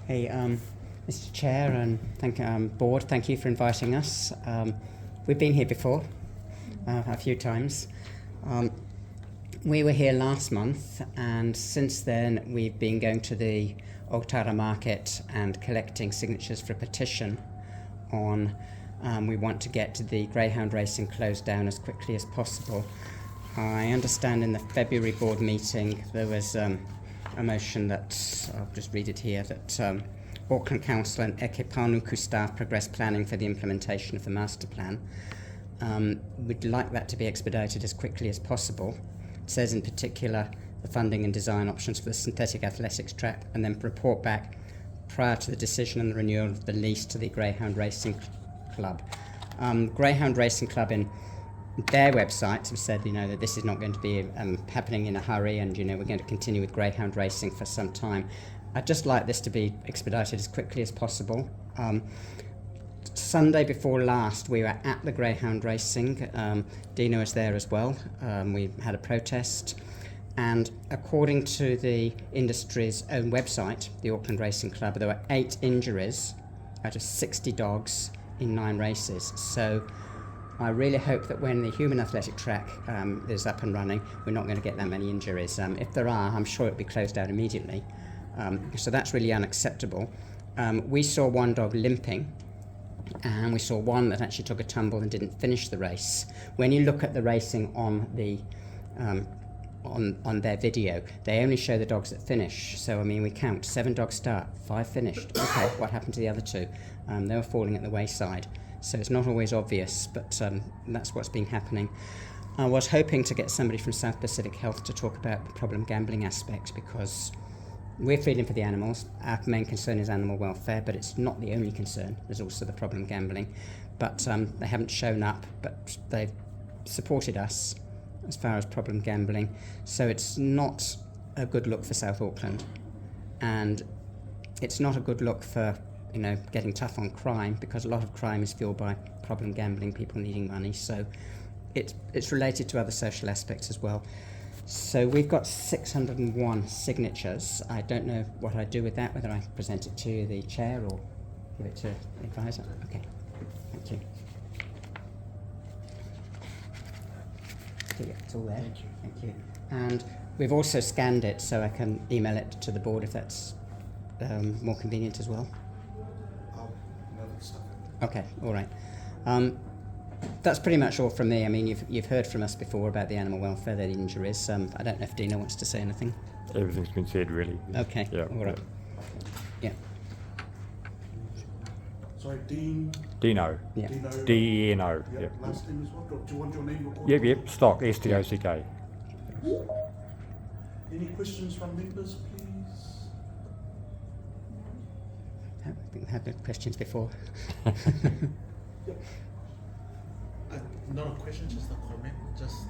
Hey, Mr. Chair and Board, thank you for inviting us. We've been here before a few times. We were here last month, and since then we've been going to the Otara market and collecting signatures for a petition on we want to get the Greyhound racing closed down as quickly as possible. I understand in the February board meeting there was a motion that, I'll just read it here, that Auckland Council and Eke Manukau staff progress planning for the implementation of the master plan. We'd like that to be expedited as quickly as possible. It says in particular the funding and design options for the synthetic athletics track, and then report back prior to the decision on the renewal of the lease to the Greyhound Racing Club. Greyhound Racing Club in their website have said, that this is not going to be happening in a hurry, and we're going to continue with Greyhound racing for some time. I'd just like this to be expedited as quickly as possible. Sunday before last, we were at the Greyhound racing. Dino was there as well. We had a protest, and according to the industry's own website, the Auckland Racing Club, there were 8 injuries out of 60 dogs in 9 races. So I really hope that when the human athletic track is up and running, we're not going to get that many injuries. If there are, I'm sure it'll be closed down immediately. So that's really unacceptable. We saw one dog limping, and we saw one that actually took a tumble and didn't finish the race. When you look at the racing on the on their video, they only show the dogs that finish. So we count 7 dogs start, 5 finished. Okay, what happened to the other 2? They were falling at the wayside. So it's not always obvious, but that's what's been happening. I was hoping to get somebody from South Pacific Health to talk about the problem gambling aspect, because we're feeling for the animals. Our main concern is animal welfare, but it's not the only concern. There's also the problem gambling. But they haven't shown up, but they've supported us as far as problem gambling. So it's not a good look for South Auckland. And it's not a good look for getting tough on crime, because a lot of crime is fueled by problem gambling, people needing money. So it's related to other social aspects as well. So we've got 601 signatures. I don't know what I do with that, whether I present it to the chair or give it to the advisor. Okay, thank you. It's all there. Thank you. And we've also scanned it, so I can email it to the board if that's more convenient as well. Okay, all right. That's pretty much all from me. You've heard from us before about the animal welfare, the injuries. I don't know if Dino wants to say anything. Everything's been said, really. Okay, yeah. All right. Yeah. Sorry, Dean. Dino. Yeah. Dino. D-E-N-O. Yeah. Yep. Last name as well. Do you want your name recorded? Yep. Stock. S-T-O-C-K. Any questions from members, please? I think we had the questions before. Yep. Not a question, just a comment. Just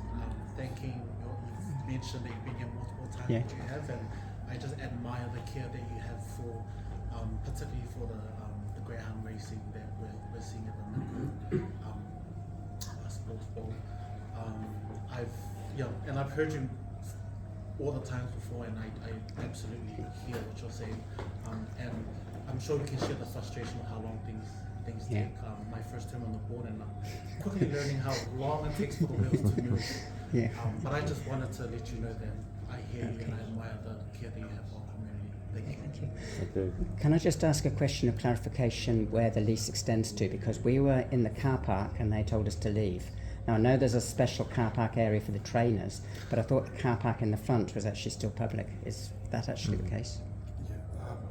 thanking you've mentioned that you've been here multiple times. Yeah. That you have, and I just admire the care that you have for, particularly for the Greyhound racing that we're seeing at the Manukau sports bowl. I've heard you all the times before, and I absolutely hear what you're saying, and I'm sure we can share the frustration of how long things Yeah. take. My first term on the board, and I'm quickly learning how long it takes for the wheels to move. Yeah. But I just wanted to let you know that I hear you and I admire the care that you have for our community. Thank you. Thank you. Okay. Can I just ask a question of clarification where the lease extends to? Because we were in the car park and they told us to leave. Now I know there's a special car park area for the trainers, but I thought the car park in the front was actually still public. Is that actually the case?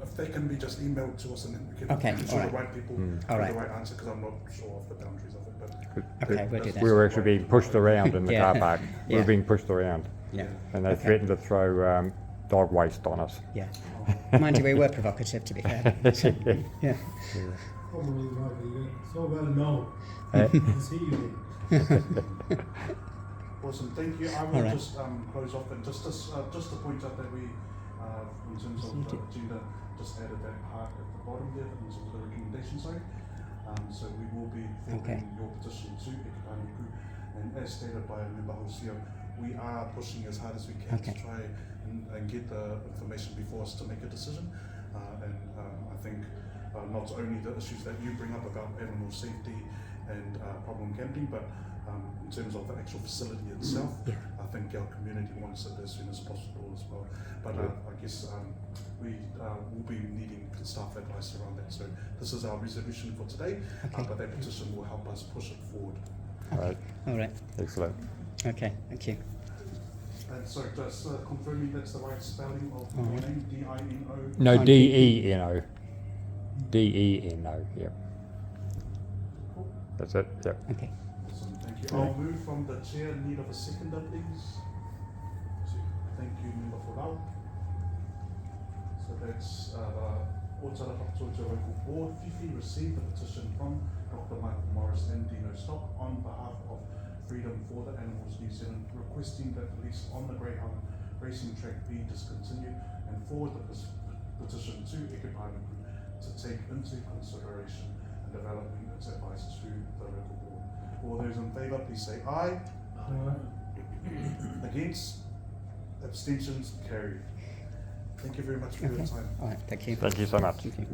If they can be just emailed to us, and then we can Okay, ensure all the right. right people All have right. the right answer, because I'm not sure of the boundaries of it. But Okay, we'll do that. We were actually being pushed around in the Yeah. car park. We Yeah. were being pushed around. Yeah. And they Okay. threatened to throw dog waste on us. Yeah. Mind you, we were provocative, to be fair. So, yeah. Probably lovely. So well known. Uh, I see you there. awesome, thank you. I will All right. just close off, and just to point out that we, in terms of agenda, just added that part at the bottom there, in terms of the recommendation side. So we will be forwarding your petition to Eke Manukau, and as stated by Member Hosea, we are pushing as hard as we can to try and get the information before us to make a decision. and I think not only the issues that you bring up about animal safety and problem camping, but in terms of the actual facility itself, I think our community wants it as soon as possible as well. But I guess we will be needing staff advice around that. So this is our resolution for today, but that petition will help us push it forward. Right. All right. Excellent. Okay. Thank you. And so just confirming that's the right spelling of your name, D-I-N-O? No, D-E-N-O. D-E-N-O, yep. Cool. That's it, yep. Okay. Awesome, thank you. I'll move from the chair, need of a seconder, please. Thank you, Member Folau. So that's the Otara Papatoetoe Local Board. Fifi received the petition from Dr. Michael Morris and Dino Stock on behalf of Freedom for the Animals New Zealand, requesting that the lease on the Greyhound racing track be discontinued and forward the petition to Ekipana Group to take into consideration and developing its advice to the local board. All those in favour, please say aye. Against? Abstentions? Carried. Thank you very much for your time. All right. Thank you. Thank you so much. Thank you.